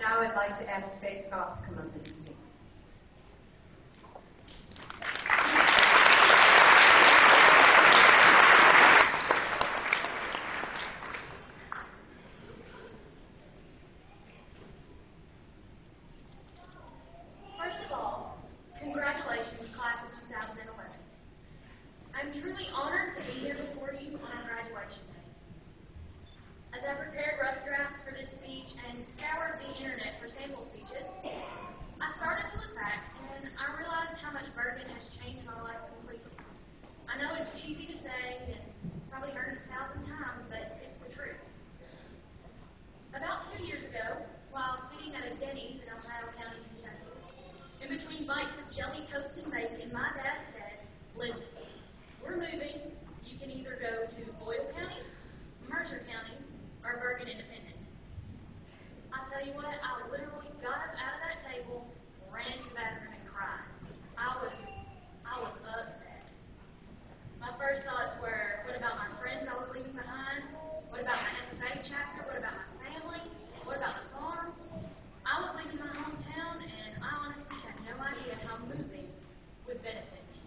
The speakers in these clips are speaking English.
Now I would like to ask Faith Goff to come up and speak. First of all, congratulations, class of 2011. I'm truly honored to be here before you on our graduation day. As I prepared rough drafts for this speech and scoured the internet for sample speeches, I started to look back and I realized how much Bergen has changed my life completely. I know it's cheesy to say and probably heard it 1,000 times, but it's the truth. About 2 years ago, while sitting at a Denny's in Ohio County, Kentucky, in between bites of jelly toast and bacon, my dad said, "Listen, we're moving. You can either go to Boyle County, Mercer County, or Bergen Independent." I tell you what, I literally got up out of that table, ran to the bathroom, and cried. I was upset. My first thoughts were, what about my friends I was leaving behind? What about my FFA chapter? What about my family? What about the farm? I was leaving my hometown, and I honestly had no idea how moving would benefit me.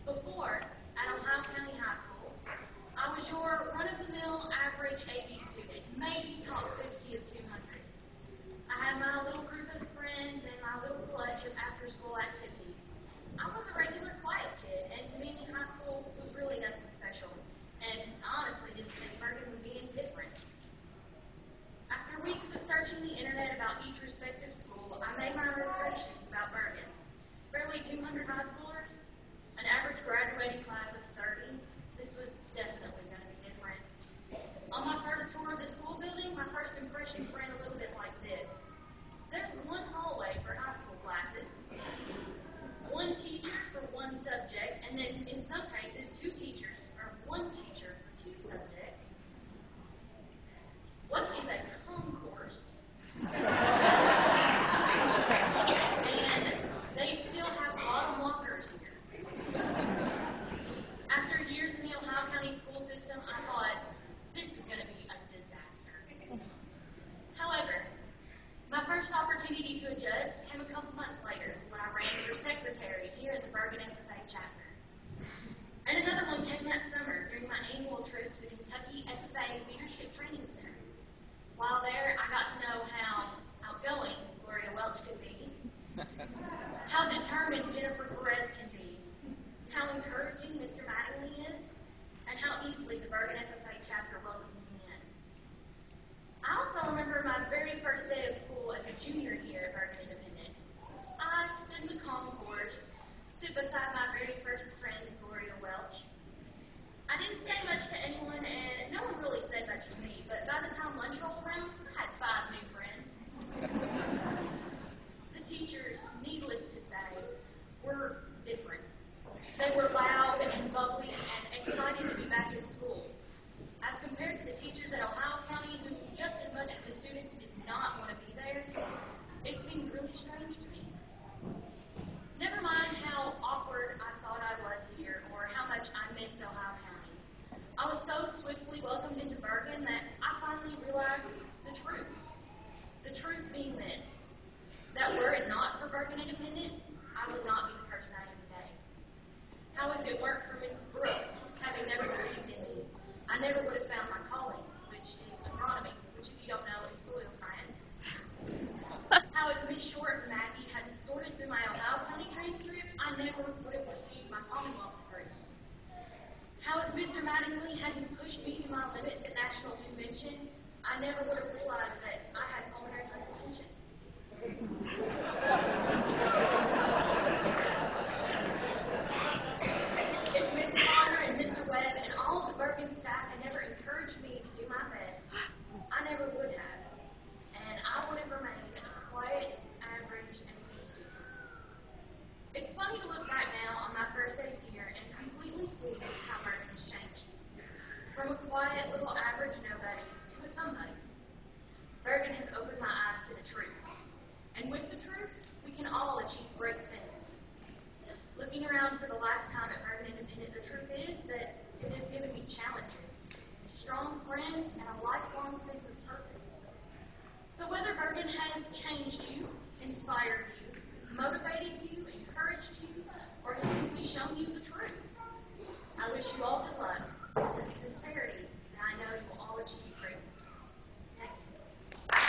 Before, at Ohio County High School, I was your run-of-the-mill average AP student, maybe top 50 of 200. I had my little group of friends and my little clutch of after-school activities. I was a regular quiet kid, and to me, high school was really nothing special, and honestly didn't think Bergen would be any different. After weeks of searching the internet about each respective school, I made my reservations about Bergen. Barely 200 high schoolers, an average graduating class of 30. This was definitely going to be different. On my first tour of the school building, my first impressions ran a little bit like this. There's one hallway for high school classes, one teacher for one subject, and then in some cases, two teachers, or one teacher for two subjects. What is a concourse? And they still have bottom lockers here. After years in the Ohio County school system, I thought, this is going to be a disaster. However, my first opportunity to adjust came a couple months later when I ran for secretary here at the Bergen FFA chapter. And another one came that summer during my annual trip to the Kentucky FFA Leadership Training Center. While there, I got to know how outgoing Gloria Welch could be, how determined Jennifer Perez can be, how encouraging Mr. Mattingly is, and how easily the Bergen FFA chapter welcomed me in. I also remember my very first day of school as a junior here at Bergen Independent. I stood in the concourse, stood beside my very first friend, Gloria Welch. I didn't say much to anyone, and no one really said much to me, but by the time lunch rolled around, I had 5 new friends. The teachers, needless to say, were different. They were loud and bubbly and excited to be back in school. As compared to the teachers at Ohio County, who just as much as the students did not want to be there, it seemed really strange to me. Never mind how awkward I thought I was here or how much I missed Ohio County. I was so swiftly welcomed into Bergen that I finally realized the truth. The truth being this, that were it not for Bergen Independent, I would not be the person I am today. How if it weren't for Mrs. Brooks, having never believed in me, I never would have found my calling, which is agronomy, which if you don't know is soil science. How if Miss Short and Maggie hadn't sorted through my Ohio County transcript, I never would have received my Commonwealth degree. How if Mr. Mattingly hadn't pushed me to my limits at National Convention, I never would have realized that I had pulmonary hypertension. If Miss Connor and Mr. Webb and all of the Bergen staff had never encouraged me to do my best, I never would have. And I would have remained a quiet, average, and peace student. It's funny to look back now on my first days here and completely see how Bergen has changed. From a quiet little average nobody to a somebody. Bergen has opened my eyes to the truth. And with the truth, we GP